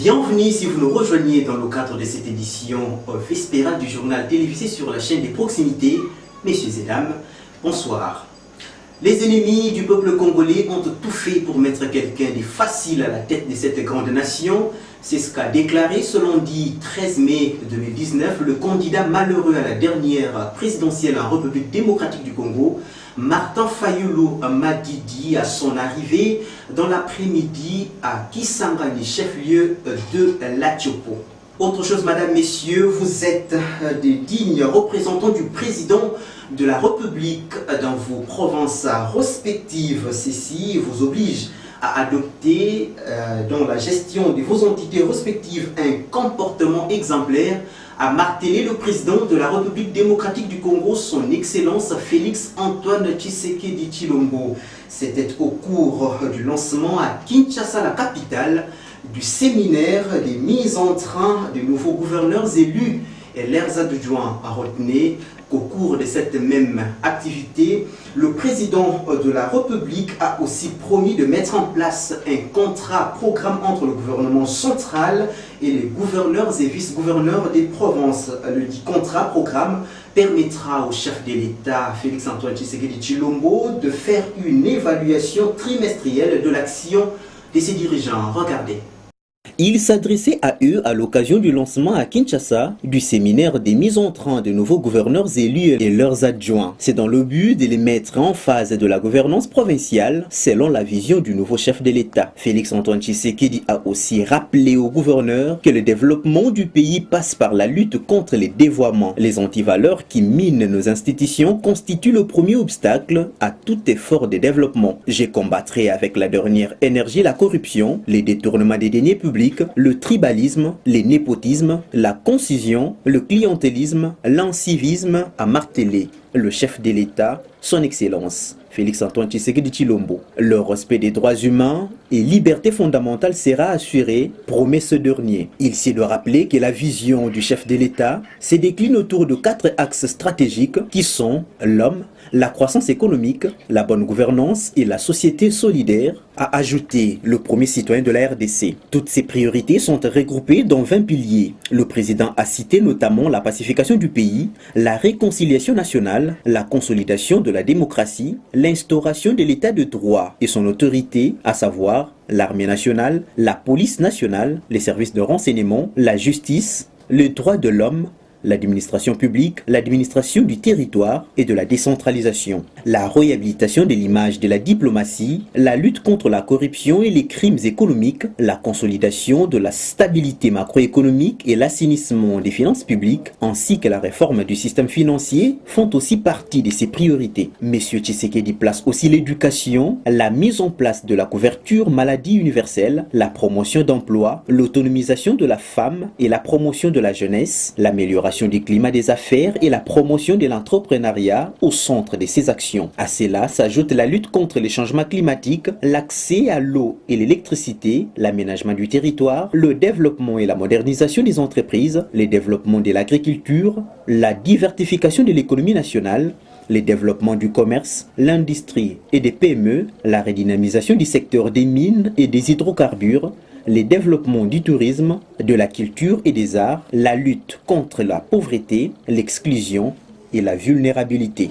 Bienvenue si vous nous rejoignez dans le cadre de cette édition vespérale du journal télévisé sur la chaîne des proximités. Messieurs et dames, bonsoir. Les ennemis du peuple congolais ont tout fait pour mettre quelqu'un de facile à la tête de cette grande nation. C'est ce qu'a déclaré ce lundi 13 mai 2019 le candidat malheureux à la dernière présidentielle en République démocratique du Congo, Martin Fayulu Madidi, à son arrivée dans l'après-midi à Kisangani, chef-lieu de l'Atiopo. Autre chose, madame, messieurs, vous êtes des dignes représentants du président de la République dans vos provinces respectives. Ceci vous oblige à adopter dans la gestion de vos entités respectives un comportement exemplaire, a martelé le président de la République démocratique du Congo, son Excellence Félix Antoine Tshisekedi Tshilombo. C'était au cours du lancement à Kinshasa, la capitale, du séminaire des mises en train des nouveaux gouverneurs élus et leurs adjoints. À retenir qu'au cours de cette même activité, le président de la République a aussi promis de mettre en place un contrat-programme entre le gouvernement central et les gouverneurs et vice-gouverneurs des provinces. Le dit contrat-programme permettra au chef de l'État, Félix Antoine Tshisekedi Tshilombo, de faire une évaluation trimestrielle de l'action de ses dirigeants. Regardez. Il s'adressait à eux à l'occasion du lancement à Kinshasa du séminaire des mises en train de nouveaux gouverneurs élus et leurs adjoints. C'est dans le but de les mettre en phase de la gouvernance provinciale selon la vision du nouveau chef de l'État. Félix Antoine Tshisekedi a aussi rappelé aux gouverneurs que le développement du pays passe par la lutte contre les dévoiements. Les antivaleurs qui minent nos institutions constituent le premier obstacle à tout effort de développement. Je combattrai avec la dernière énergie la corruption, les détournements des deniers publics, le tribalisme, les népotismes, la concision, le clientélisme, l'incivisme, a martelé le chef de l'État, son Excellence Félix Antoine Tshisekedi Tshilombo. Le respect des droits humains et libertés fondamentales sera assuré, promet ce dernier. Il s'est de rappeler que la vision du chef de l'État se décline autour de 4 axes stratégiques qui sont l'homme, la croissance économique, la bonne gouvernance et la société solidaire, a ajouté le premier citoyen de la RDC. Toutes ces priorités sont regroupées dans 20 piliers. Le président a cité notamment la pacification du pays, la réconciliation nationale, la consolidation de la démocratie, l'instauration de l'état de droit et son autorité, à savoir l'armée nationale, la police nationale, les services de renseignement, la justice, les droits de l'homme, l'administration publique, l'administration du territoire et de la décentralisation, la réhabilitation de l'image de la diplomatie, la lutte contre la corruption et les crimes économiques, la consolidation de la stabilité macroéconomique et l'assainissement des finances publiques, ainsi que la réforme du système financier font aussi partie de ses priorités. Monsieur Tshisekedi place aussi l'éducation, la mise en place de la couverture maladie universelle, la promotion d'emploi, l'autonomisation de la femme et la promotion de la jeunesse, l'amélioration du climat des affaires et la promotion de l'entrepreneuriat au centre de ses actions. À cela s'ajoute la lutte contre les changements climatiques, l'accès à l'eau et l'électricité, l'aménagement du territoire, le développement et la modernisation des entreprises, le développement de l'agriculture, la diversification de l'économie nationale, le développement du commerce, l'industrie et des PME, la redynamisation du secteur des mines et des hydrocarbures, le développement du tourisme, de la culture et des arts, la lutte contre la pauvreté, l'exclusion et la vulnérabilité.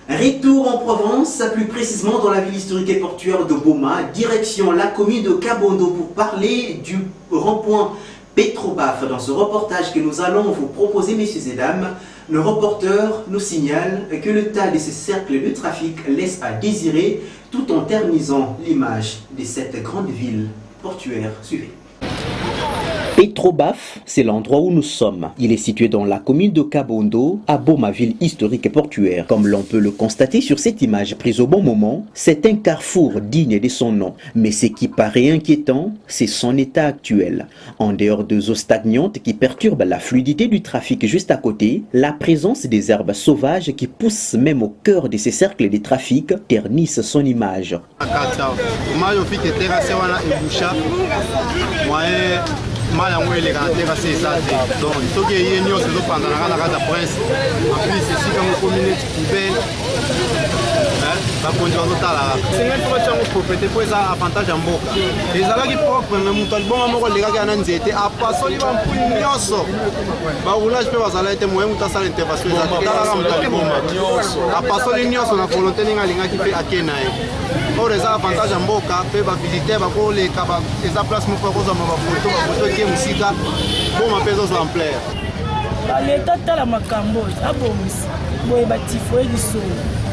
Retour en Provence, plus précisément dans la ville historique et portuaire de Boma, direction la commune de Kabondo pour parler du rond-point Petrobaf. Dans ce reportage que nous allons vous proposer, messieurs et dames, le reporter nous signale que le tas de ces cercles de trafic laisse à désirer tout en ternisant l'image de cette grande ville portuaire. Suivez. Petrobaf, c'est l'endroit où nous sommes. Il est situé dans la commune de Kabondo, à Boma, ville historique et portuaire. Comme l'on peut le constater sur cette image prise au bon moment, c'est un carrefour digne de son nom. Mais ce qui paraît inquiétant, c'est son état actuel. En dehors des eaux stagnantes qui perturbent la fluidité du trafic juste à côté, la présence des herbes sauvages qui poussent même au cœur de ces cercles de trafic ternissent son image. mal yango eleka te kasi eza te donc soki eye nyonso ezopandana kaka na kati ya prince en plus esika moko minute poubelle bakonzi bazotala sengai mpo batiango propriété mpo eza avantage ya mboka ezalaki propre me moto alibonga moko alekaki ana nzete apasoli bampui nyonso baroulage mpe bazalaki te moye moto asala intervention eza talaka moto alibonga apasoli nyonso na volonté ndenge alingaki mpe ake na ye oyo eza avantage ya mboka mpe bavisiter bakoleka eza place moko ekozwama bafoto eke mosika boma mpe ezozwa ampleur leta tala makambo abomisa boye batifoye lisolo.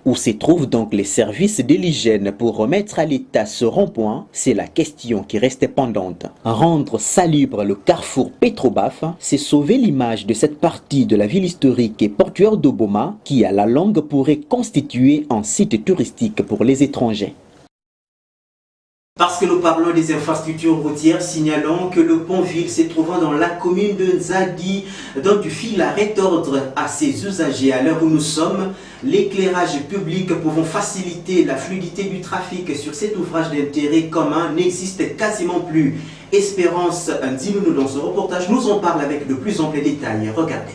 Où se trouvent donc les services de l'hygiène pour remettre à l'état ce rond-point? C'est la question qui restait pendante. Rendre salubre le carrefour Petrobaf, c'est sauver l'image de cette partie de la ville historique et portuaire d'Oboma qui, à la longue, pourrait constituer un site touristique pour les étrangers. Parce que nous parlons des infrastructures routières, signalons que le pont-ville se trouvant dans la commune de Nzadi donne du fil à retordre à ses usagers. À l'heure où nous sommes, l'éclairage public pouvant faciliter la fluidité du trafic sur cet ouvrage d'intérêt commun n'existe quasiment plus. Espérance Ndinounou dans ce reportage nous en parle avec de plus amples détails. Regardez.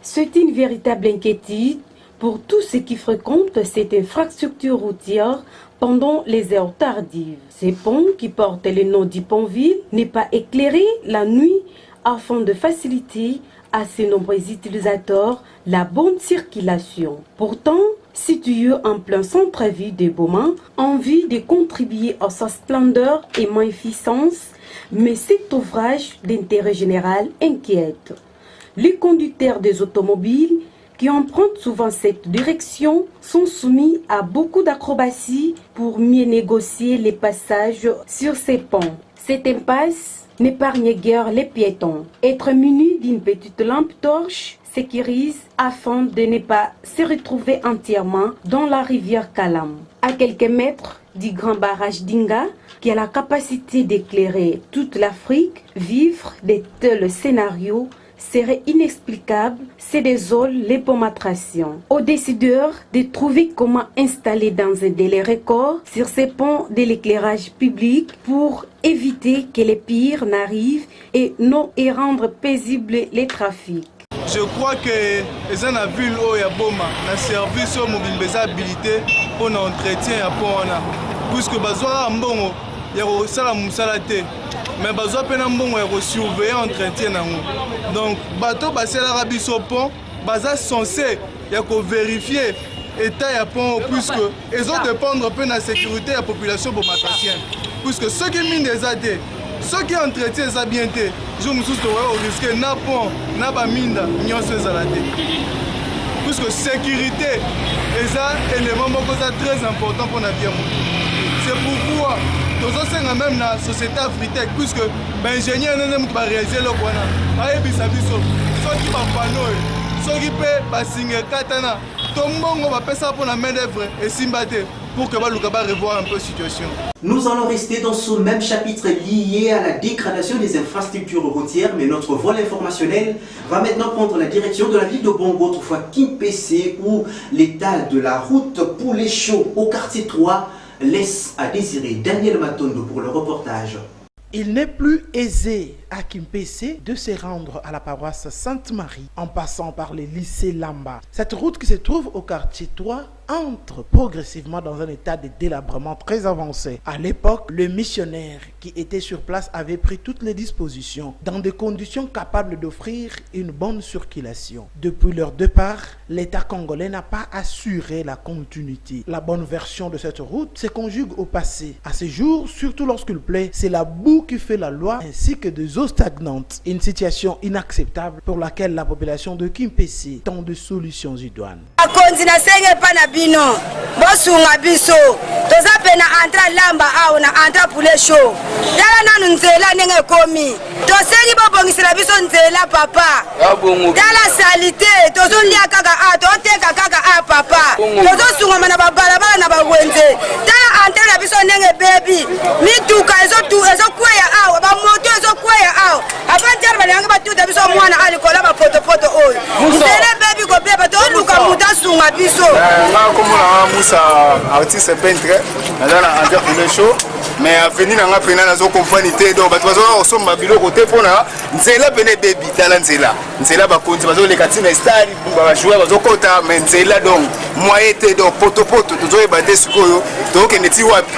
C'est une véritable inquiétude pour tous ceux qui fréquentent cette infrastructure routière pendant les heures tardives. Ce pont qui porte le nom du pont-ville n'est pas éclairé la nuit afin de faciliter à ses nombreux utilisateurs la bonne circulation. Pourtant, situé en plein centre-ville de Boma, envie de contribuer à sa splendeur et magnificence, mais cet ouvrage d'intérêt général inquiète. Les conducteurs des automobiles qui empruntent souvent cette direction sont soumis à beaucoup d'acrobaties pour mieux négocier les passages sur ces ponts. Cette impasse n'épargne guère les piétons. Être muni d'une petite lampe torche sécurise afin de ne pas se retrouver entièrement dans la rivière Kalam. À quelques mètres du grand barrage d'Inga, qui a la capacité d'éclairer toute l'Afrique, vivre de tels scénarios serait inexplicable, c'est désole les pénétrations. Aux décideurs de trouver comment installer dans un délai record sur ces ponts de l'éclairage public pour éviter que les pires n'arrivent et rendre paisible les trafics. Je crois que les gens vu l'eau et Boma, le service mobile est habilité pour l'entretien à pont. Puisque besoin de bon, il y a aussi la moussalaté. Mais besoin de surveiller l'entretien. Donc, bateau basé la rabi sur pont, basé censé vérifier l'état du pont puisque ils ont dépendre de la sécurité de la population bomatassienne. Puisque ceux qui minent des AD, ceux qui entretiennent les habiletés, je me suis risqué na pont, na ba minda, n'y a pas puisque sécurité est un élément très important pour la vie. C'est pourquoi nous sommes même dans la société africaine, puisque les ingénieurs qui réaliser le Kwana, ils savent ceux qui sont ceux qui peuvent signer katana, tout le monde va faire ça pour la main d'œuvre et s'imbattre pour que nous revoir un peu la situation. Nous allons rester dans ce même chapitre lié à la dégradation des infrastructures routières, mais notre vol informationnel va maintenant prendre la direction de la ville de Bongo, autrefois Kimpese, où l'état de la route pour les chauds au quartier 3 laisse à désirer. Daniel Matondo pour le reportage. Il n'est plus aisé à Kimpese de se rendre à la paroisse Sainte-Marie en passant par le lycée Lamba. Cette route qui se trouve au quartier 3 entre progressivement dans un état de délabrement très avancé. À l'époque, le missionnaire qui était sur place avait pris toutes les dispositions dans des conditions capables d'offrir une bonne circulation. Depuis leur départ, l'État congolais n'a pas assuré la continuité. La bonne version de cette route se conjugue au passé. À ce jour, surtout lorsqu'il plaît, c'est la boue qui fait la loi ainsi que des eaux stagnantes. Une situation inacceptable pour laquelle la population de Kimpese tend de solutions idoines. Bino bosunga biso toza pena entra lamba au na entra pour les show dala nanu nzela nenge komi tosengi bobongisela biso nzela papa dala salite tozolia kaka a toteka kaka a papa tozosunga mana babala bana na bawenze dala entra na biso nenge baby mituka ezo kweya au ba moto ezo kweya au avant terme nanga batuta biso mwana alikola ba poto oyo nzela baby ko beba to luka mutasunga biso comme Moussa, artiste peintre, dans un endroit pour les shows. mais avenir nanga pena nazo comprendre te donc bato bazo osomba biloko te pona nzela pene baby tala nzela bakonzi bazo leka tina stade ba jouer bazo kota mais nzela donc moyen te donc poto tozo ebate sikoyo donc neti wapi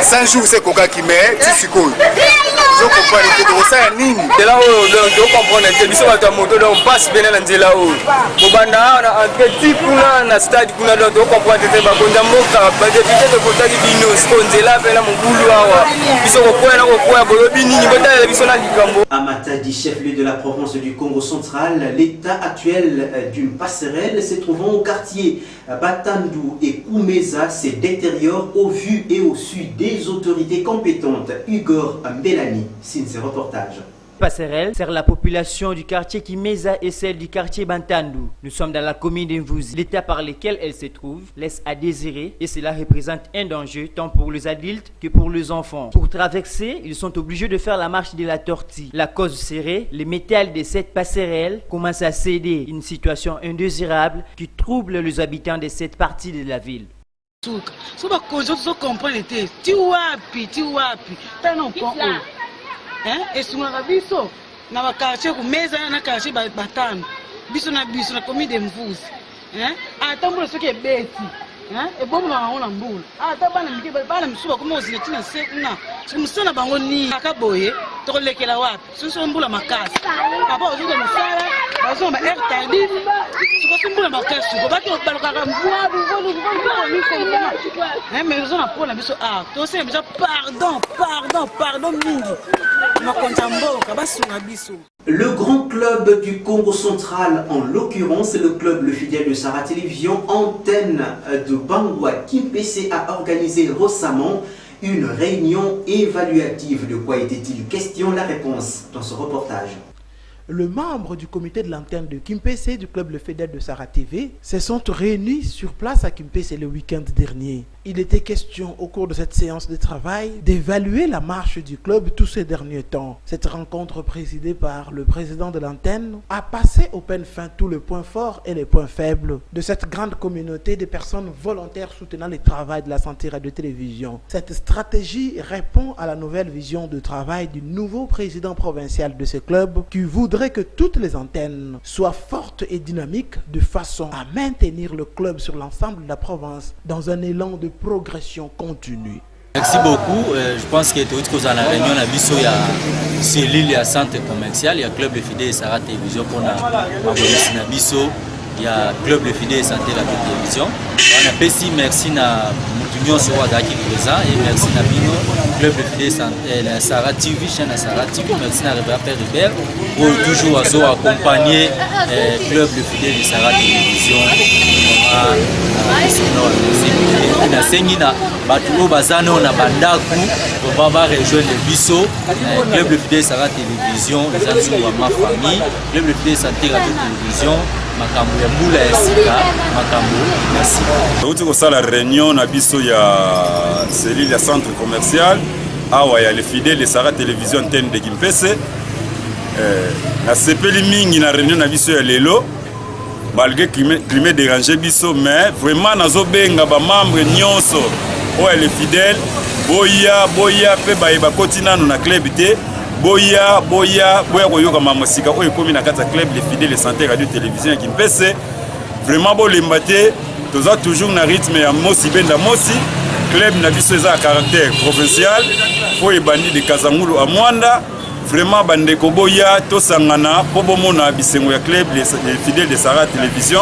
100 jours c'est koka ki mais ti sikoyo zo comprendre te donc ça nini nzela o donc comprendre te biso bato moto donc passe bene na nzela o bobanda na petit kuna na stade kuna donc comprendre te bakonza mboka ba député de kota ki bino nzela pena mongulu awa biso kokoya bolobi nini botala biso na likambo. À Matadi, chef-lieu de la province du Congo central, l'état actuel d'une passerelle se trouvant au quartier Batandu et Koumeza se détériore au vu et au su des autorités compétentes. Igor Mbelani signe ce reportage. Passerelle sert la population du quartier Kimeza et celle du quartier Bantandu. Nous sommes dans la commune d'Imvouzi. L'état par lequel elle se trouve laisse à désirer et cela représente un danger tant pour les adultes que pour les enfants. Pour traverser, ils sont obligés de faire la marche de la tortue. La cause serait le métal de cette passerelle commence à céder, une situation indésirable qui trouble les habitants de cette partie de la ville. Esungaka biso na bakartier kumeza na quartier batano biso na commune de Mvuzi atambola soki ebeti ebomba bango na mbula ata bana misuba kuma ozina tina se kuna musana bango ni akaboye tokolekela wapi soso mbula makasi apa ozuka musala bazomba air tardif siko mbula makasi ko baki balokaka mbwabu mais zona pour la biso to se biso pardon mingi. Le grand club du Congo central, en l'occurrence le club Le Fidèle de Sarah Télévision, antenne de Bangwa Kimpese, a organisé récemment une réunion évaluative. De quoi était-il question? La réponse dans ce reportage. Le membre du comité de l'antenne de Kimpese du club Le Fidèle de Sarah TV se sont réunis sur place à Kimpese le week-end dernier. Il était question au cours de cette séance de travail d'évaluer la marche du club tous ces derniers temps. Cette rencontre présidée par le président de l'antenne a passé au peigne fin tous les points forts et les points faibles de cette grande communauté de personnes volontaires soutenant le travail de la santé radio-télévision. Cette stratégie répond à la nouvelle vision de travail du nouveau président provincial de ce club qui voudrait que toutes les antennes soient fortes et dynamiques de façon à maintenir le club sur l'ensemble de la province dans un élan de progression continue. Merci beaucoup. Je pense que tout ce qu'on a la réunion à Bisso, il y a cellule, il y a centre commercial, il y a club Le Fidèle et Sarah Télévision pour la Bisso, il y a club Le Fidèle et Santé la télévision. On a fait merci à Moutounion Soada qui est présent et merci à Bino, club Le Fidèle et Sarah TV, chaîne à Sarah TV, merci à Rebecca Père Hubert pour toujours accompagner club Le Fidèle et Sarah Télévision. Na sengina batulo bazano na bandaku baba rejoindre biso club Le Fidèle Sarah Télévision les amis wa ma famille club Le Fidèle Santé Radio Télévision makambo ya mbula ya sika makambo merci uti ko sala réunion na biso ya cellule ya centre commercial awa ya Le Fidèle Sarah Télévision antenne de Kimpese na sepeli mingi na réunion na biso ya lelo malgré climat dérangé biso mais vraiment nazo benga ba membre nyonso o Le Fidèle boya pe ba kotina na club te boya koyoka mamosika o ekomi na kata club Le Fidèle Santé Radio Télévision qui Kimpese vraiment bolemba te toza toujours na rythme ya mosi benda mosi club na biso eza caractère provincial po ebandi de Kazangulu à Mwanda. Vraiment, bandeko boya to sangana po bomona bisengo ya club Les Fidèles de Sarah Télévision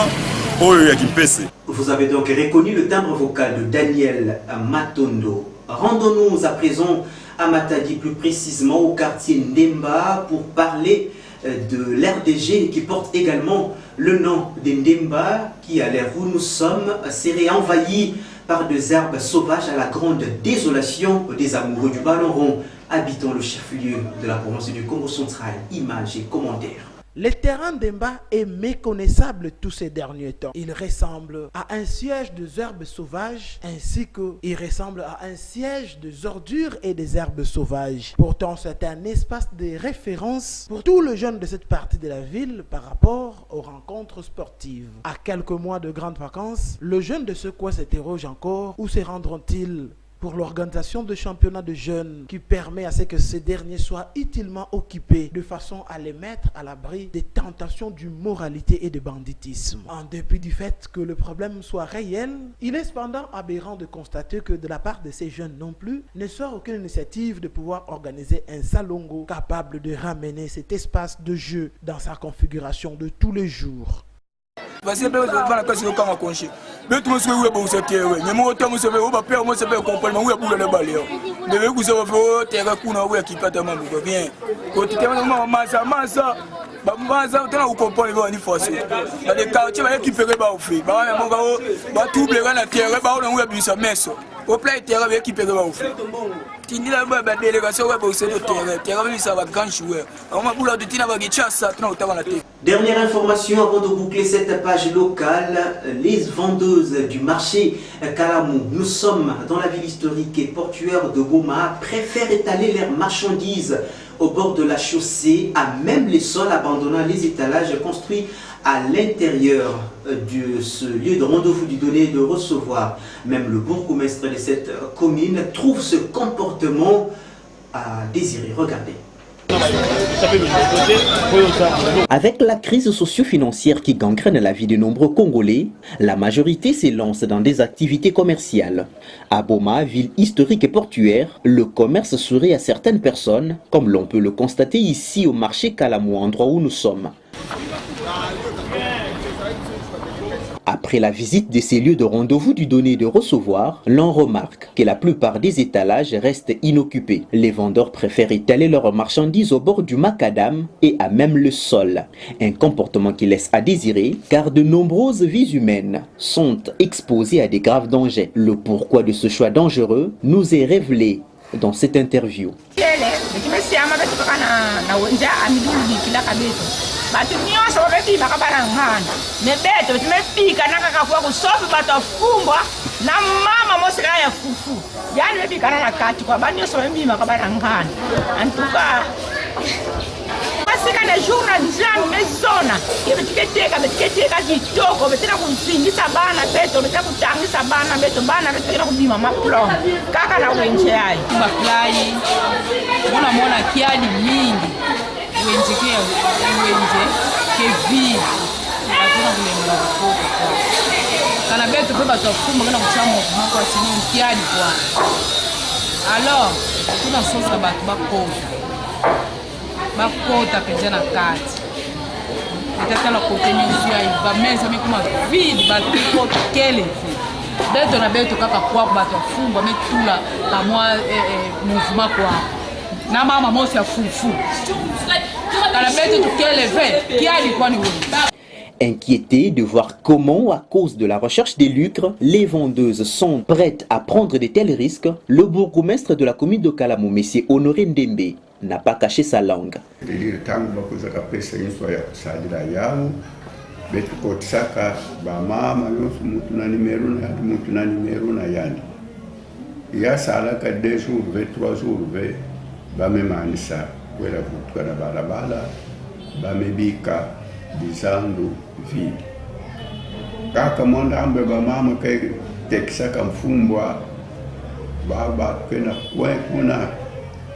oyo ya Kimpese. Vous avez donc reconnu le timbre vocal de Daniel Matondo. Rendons-nous à présent à Matadi, plus précisément au quartier Ndemba, pour parler de l'RDG qui porte également le nom d'Ndemba, qui à l'ère où nous sommes serait envahi par des herbes sauvages à la grande désolation des amoureux du ballon rond habitant le chef-lieu de la province du Congo central. Images et commentaires. Le terrain d'Emba est méconnaissable tous ces derniers temps. Il ressemble à un siège des herbes sauvages ainsi qu'il ressemble à un siège des ordures et des herbes sauvages. Pourtant, c'est un espace de référence pour tous les jeunes de cette partie de la ville par rapport aux rencontres sportives. À quelques mois de grandes vacances, les jeunes de ce coin s'interrogent encore où se rendront-ils pour l'organisation de championnats de jeunes qui permet à ce que ces derniers soient utilement occupés de façon à les mettre à l'abri des tentations d'immoralité et de banditisme. En dépit du fait que le problème soit réel, il est cependant aberrant de constater que de la part de ces jeunes non plus, ne sort aucune initiative de pouvoir organiser un salongo capable de ramener cet espace de jeu dans sa configuration de tous les jours. Bambaza tena ukompone ba ni force ba de quartier ba équiper ba ofi ba mo ba double na terre ba on a bisa meso au play terre ba équiper ba ofi tindi la ba délégation ba bosser de terre ba bisa ba grand joueur on ma boula de tina ba gichasa tena utaba na terre. Dernière information avant de boucler cette page locale, les vendeuses du marché Kalamou, nous sommes dans la ville historique et portuaire de Goma, préfèrent étaler leurs marchandises au bord de la chaussée, à même les sols, abandonnant les étalages construits à l'intérieur de ce lieu de rendez-vous du donner et de recevoir. Même le bourgmestre de cette commune trouve ce comportement à désirer. Regardez. Avec la crise socio-financière qui gangrène la vie de nombreux Congolais, la majorité s'élance dans des activités commerciales. À Boma, ville historique et portuaire, le commerce sourit à certaines personnes, comme l'on peut le constater ici au marché Kalamou, endroit où nous sommes. Après la visite de ces lieux de rendez-vous du donner et de recevoir, l'on remarque que la plupart des étalages restent inoccupés. Les vendeurs préfèrent étaler leurs marchandises au bord du macadam et à même le sol. Un comportement qui laisse à désirer car de nombreuses vies humaines sont exposées à des graves dangers. Le pourquoi de ce choix dangereux nous est révélé dans cette interview. Batu nyonso wabepima kabalangana nebeto tumepika nakakakuwa kusofi batafumbwa na mama mosika ya fufu yani bepikana na kati kwa bani nyonso wabepima kabalangana antuka masika na journalisme mezona betiketeka kitoko betena kunsingisa bana beto betena kutangisa bana beto bana betena kubima maplom kaka na wenje yayi maplai mona kiadi mingi wenje ke vi atuna kulemba kukoka kana beto pe bato fumba kana kuchamo mako asini mkiadi kwa alors tuna sosa bato bakota penja na kati etata la kote nyonso ya iba mensa mikuma vide batiko kele vide beto na beto kaka kwa bato fumba metula kamwa mouvement kwa na mama mosi ya fufu. Inquiétés de voir comment, à cause de la recherche des lucres, les vendeuses sont prêtes à prendre de tels risques, le bourgmestre de la commune de Kalamou, M. Honoré Ndembe, n'a pas caché sa langue. Kwela kutuka na barabara bamebika bizandu vide kaka monda ambe bamama kai tekisaka mfumbwa baba kwena kuna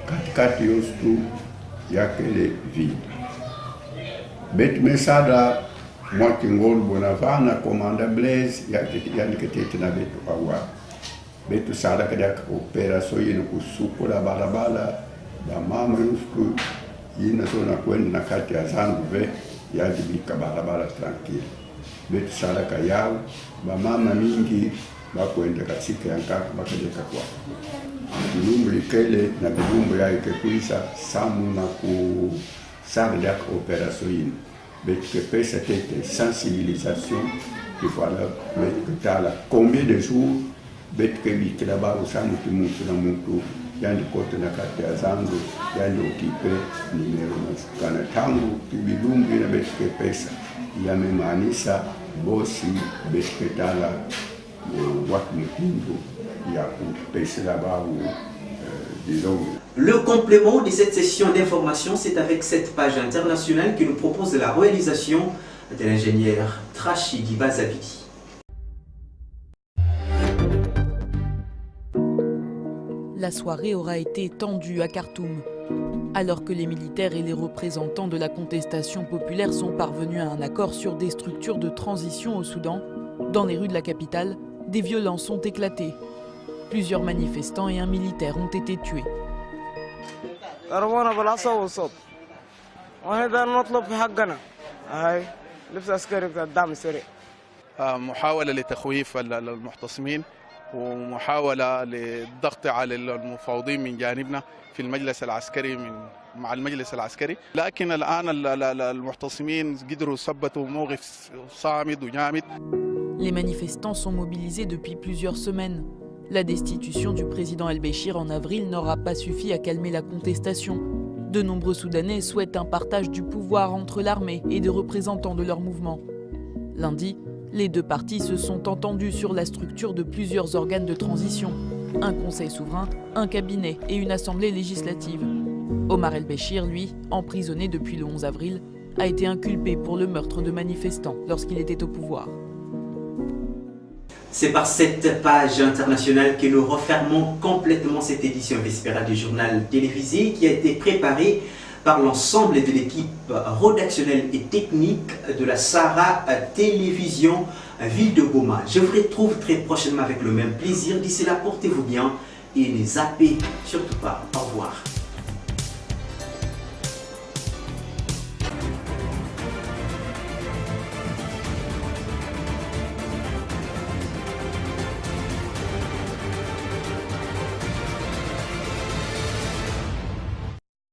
katikati yostu yakele vide bet mesada mwaki ngolu bonavana komanda Blaise yaniketete na betu awa betu sada kadaka operation yenu kusukula barabara bamama yusu yina sona kwenda na kati ya zangu ve yadibika barabara tranquille betu sadaka yao bamama mingi bakwenda katika yankaka bakajeka kwa bilumbu ikele na bilumbu ya ikekuisa samu na ku sarda opération yin betu ke pesa tete sensibilisation il voilà betu tala combien de jours betu ke bikila ba usamu kimuntu na muntu yani kote na kati ya zangu yani ukipe nimero kana tangu kibilungu ina betike pesa yamemaanisha bosi betike tala watu mkundu ya kupesela babu disons. Le complément de cette session d'information, c'est avec cette page internationale qui nous propose la réalisation de l'ingénieur Trachidi Bazabidi. la soirée aura été tendue à Khartoum. Alors que les militaires et les représentants de la contestation populaire sont parvenus à un accord sur des structures de transition au Soudan, dans les rues de la capitale, des violences ont éclaté. Plusieurs manifestants et un militaire ont été tués. محاولة لتخويف المحتصمين ومحاولة للضغط على المفاوضين من جانبنا في المجلس العسكري مع المجلس العسكري، لكن الآن المحتصمين قدروا يثبتوا موقف صامد وجامد. Les manifestants sont mobilisés depuis plusieurs semaines. La destitution du président al-Béchir en avril n'aura pas suffi à calmer la contestation. De nombreux Soudanais souhaitent un partage du pouvoir entre l'armée et des représentants de leur mouvement. Lundi, les deux partis se sont entendus sur la structure de plusieurs organes de transition. Un conseil souverain, un cabinet et une assemblée législative. Omar el-Béchir, lui, emprisonné depuis le 11 avril, a été inculpé pour le meurtre de manifestants lorsqu'il était au pouvoir. C'est par cette page internationale que nous refermons complètement cette édition vespérale du journal télévisé qui a été préparée par l'ensemble de l'équipe rédactionnelle et technique de la Sahara Télévision Ville de Goma. Je vous retrouve très prochainement avec le même plaisir. D'ici là, portez-vous bien et ne zappez surtout pas. Au revoir.